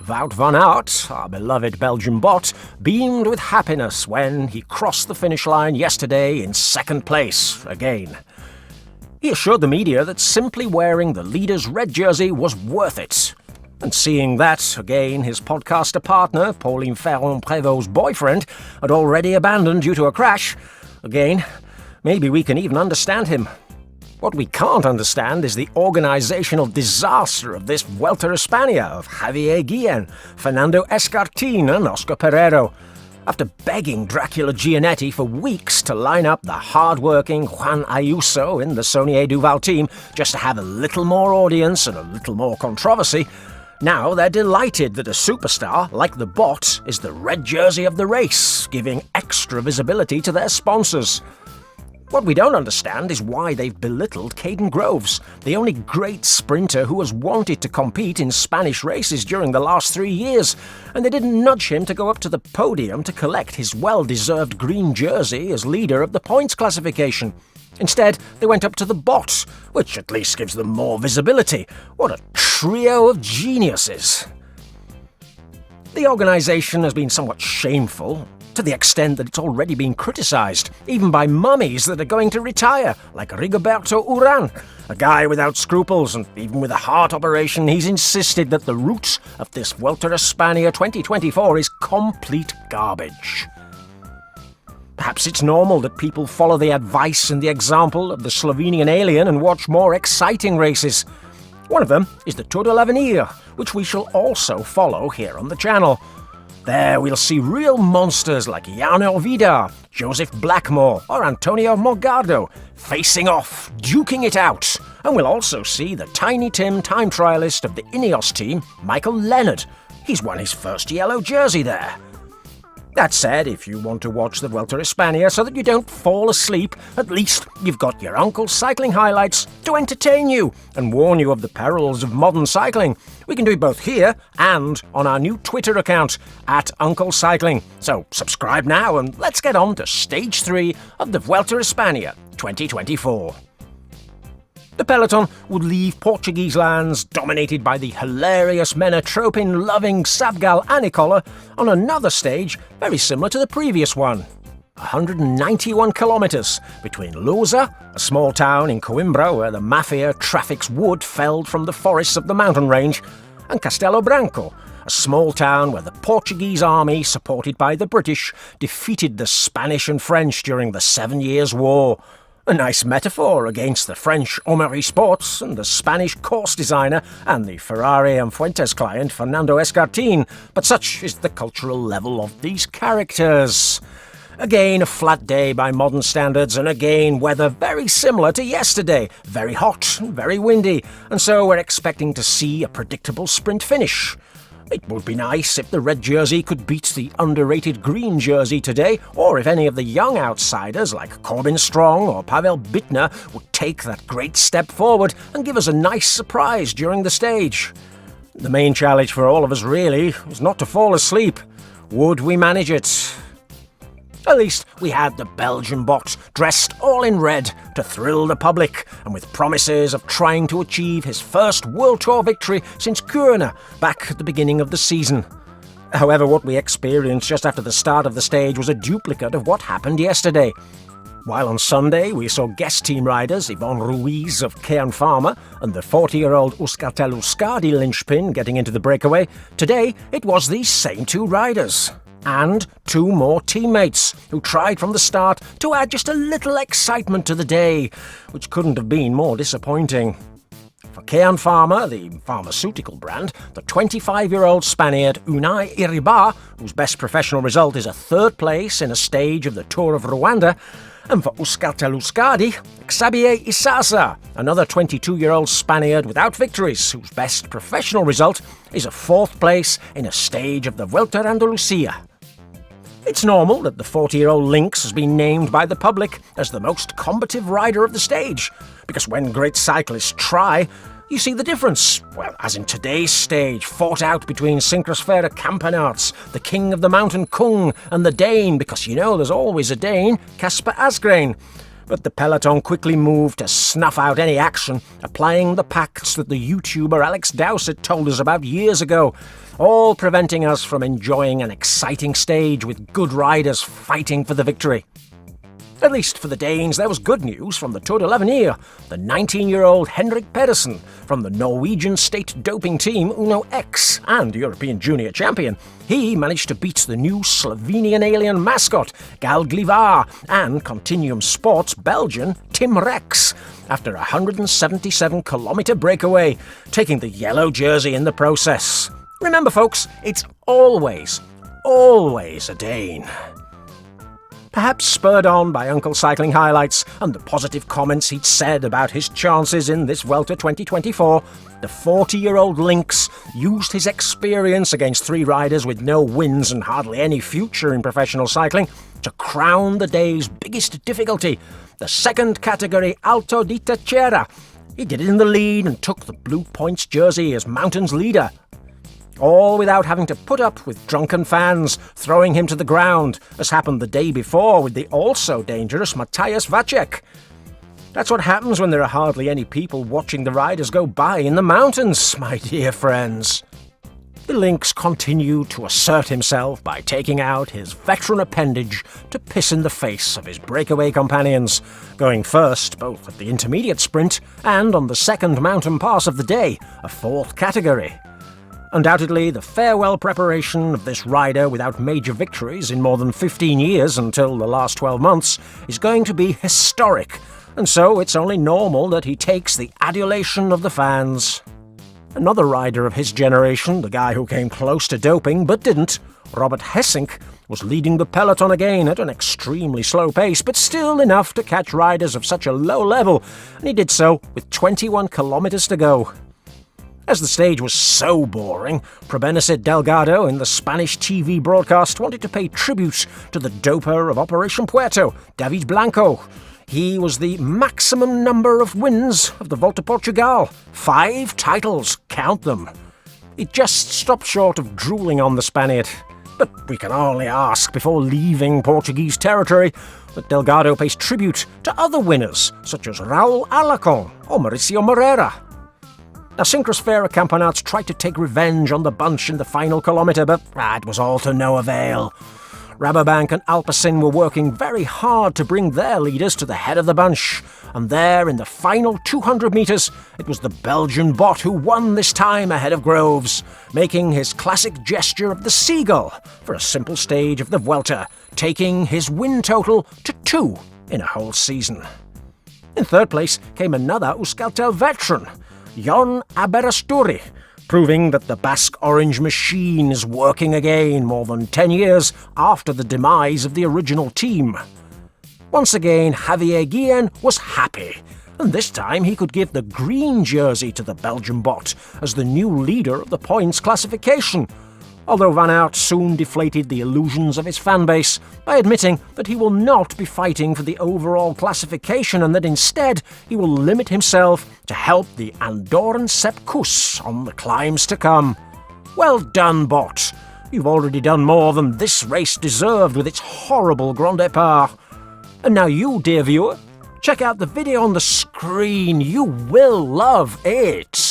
Wout van Aert, our beloved Belgian bot, beamed with happiness when he crossed the finish line yesterday in second place again. He assured the media that simply wearing the leader's red jersey was worth it. And seeing that, again, his podcaster partner, Pauline Ferrand-Prévot's boyfriend, had already abandoned due to a crash, again, maybe we can even understand him. What we can't understand is the organisational disaster of this Vuelta a España of Javier Guillen, Fernando Escartin and Oscar Pereiro. After begging Dracula Gianetti for weeks to line up the hard-working Juan Ayuso in the Saunier Duval team just to have a little more audience and a little more controversy, now they're delighted that a superstar, like the bot, is the red jersey of the race, giving extra visibility to their sponsors. What we don't understand is why they've belittled Kaden Groves, the only great sprinter who has wanted to compete in Spanish races during the last 3 years, and they didn't nudge him to go up to the podium to collect his well-deserved green jersey as leader of the points classification. Instead, they went up to the bot, which at least gives them more visibility. What a trio of geniuses! The organisation has been somewhat shameful, to the extent that it's already been criticised, even by mummies that are going to retire, like Rigoberto Urán, a guy without scruples, and even with a heart operation, he's insisted that the route of this Vuelta a España 2024 is complete garbage. Perhaps it's normal that people follow the advice and the example of the Slovenian alien and watch more exciting races. One of them is the Tour de l'Avenir, which we shall also follow here on the channel. There we'll see real monsters like Jan Vidar, Joseph Blackmore or Antonio Morgado facing off, duking it out. And we'll also see the Tiny Tim time trialist of the Ineos team, Mikel Landa. He's won his first yellow jersey there. That said, if you want to watch the Vuelta a España so that you don't fall asleep, at least you've got your uncle's cycling highlights to entertain you and warn you of the perils of modern cycling. We can do it both here and on our new Twitter account, @UncleCycling. So subscribe now and let's get on to Stage 3 of the Vuelta a España 2024. The peloton would leave Portuguese lands dominated by the hilarious Menotropin-loving Savgal Anicola on another stage very similar to the previous one. 191 kilometres between Lousa, a small town in Coimbra where the mafia traffics wood felled from the forests of the mountain range, and Castelo Branco, a small town where the Portuguese army, supported by the British, defeated the Spanish and French during the 7 Years' War. A nice metaphor against the French Omeri Sports and the Spanish course designer and the Ferrari and Fuentes client Fernando Escartin, but such is the cultural level of these characters. Again, a flat day by modern standards, and again, weather very similar to yesterday. Very hot and very windy, and so we're expecting to see a predictable sprint finish. It would be nice if the red jersey could beat the underrated green jersey today, or if any of the young outsiders like Corbin Strong or Pavel Bittner would take that great step forward and give us a nice surprise during the stage. The main challenge for all of us really is not to fall asleep. Would we manage it? At least we had the Belgian bot dressed all in red to thrill the public and with promises of trying to achieve his first World Tour victory since Kuurne back at the beginning of the season. However, what we experienced just after the start of the stage was a duplicate of what happened yesterday. While on Sunday we saw guest team riders Yvonne Ruiz of Kean Pharma and the 40-year-old Euskaltel-Euskadi linchpin getting into the breakaway, today it was these same two riders. And 2 more teammates who tried from the start to add just a little excitement to the day, which couldn't have been more disappointing. For Kean Pharma, the pharmaceutical brand, the 25-year-old Spaniard Unai Iribar, whose best professional result is a 3rd place in a stage of the Tour of Rwanda, and for Euskaltel-Euskadi, Xavier Isaza, another 22-year-old Spaniard without victories, whose best professional result is a 4th place in a stage of the Vuelta a Andalucía. It's normal that the 40-year-old Lynx has been named by the public as the most combative rider of the stage, because when great cyclists try, you see the difference. Well, as in today's stage, fought out between Syncrosfera Kampenaerts, the king of the mountain Kung, and the Dane, because you know there's always a Dane, Kasper Asgreen. But the peloton quickly moved to snuff out any action, applying the pacts that the YouTuber Alex Dowsett told us about years ago, all preventing us from enjoying an exciting stage with good riders fighting for the victory. At least for the Danes, there was good news from the Tour de l'Avenir. The 19-year-old Henrik Pedersen from the Norwegian state doping team Uno X and European junior champion. He managed to beat the new Slovenian alien mascot Gal Glivar and Continuum Sports Belgian Tim Rex after a 177-kilometre breakaway, taking the yellow jersey in the process. Remember, folks, it's always a Dane. Perhaps spurred on by Uncle Cycling highlights and the positive comments he'd said about his chances in this Vuelta 2024, the 40-year-old Lynx used his experience against three riders with no wins and hardly any future in professional cycling to crown the day's biggest difficulty, the second category Alto di Teixeira. He did it in the lead and took the Blue Points jersey as Mountain's leader. All without having to put up with drunken fans throwing him to the ground, as happened the day before with the also dangerous Matthias Vacek. That's what happens when there are hardly any people watching the riders go by in the mountains, my dear friends. The Lynx continued to assert himself by taking out his veteran appendage to piss in the face of his breakaway companions, going first both at the intermediate sprint and on the second mountain pass of the day, a fourth category. Undoubtedly, the farewell preparation of this rider without major victories in more than 15 years until the last 12 months is going to be historic, and so it's only normal that he takes the adulation of the fans. Another rider of his generation, the guy who came close to doping but didn't, Robert Hessink, was leading the peloton again at an extremely slow pace, but still enough to catch riders of such a low level, and he did so with 21 kilometers to go. As the stage was so boring, Primoz Delgado in the Spanish TV broadcast wanted to pay tribute to the doper of Operation Puerto, David Blanco. He was the maximum number of wins of the Volta Portugal. 5 titles, count them. It just stopped short of drooling on the Spaniard. But we can only ask, before leaving Portuguese territory, that Delgado pays tribute to other winners, such as Raul Alacon or Mauricio Moreira. Now, Syncros Ferrer Campeonato tried to take revenge on the bunch in the final kilometre, but it was all to no avail. Rabobank and Alpecin were working very hard to bring their leaders to the head of the bunch, and there, in the final 200 metres, it was the Belgian bot who won this time ahead of Groves, making his classic gesture of the seagull for a simple stage of the Vuelta, taking his win total to 2 in a whole season. In third place came another Euskaltel veteran, Jon Aberasturi, proving that the Basque Orange machine is working again more than 10 years after the demise of the original team. Once again, Javier Guillen was happy, and this time he could give the green jersey to the Belgian bot as the new leader of the points classification, although Van Aert soon deflated the illusions of his fanbase by admitting that he will not be fighting for the overall classification and that instead he will limit himself to help the Andorran Sepp Kuss on the climbs to come. Well done, bot. You've already done more than this race deserved with its horrible Grand Départ. And now you, dear viewer, check out the video on the screen. You will love it.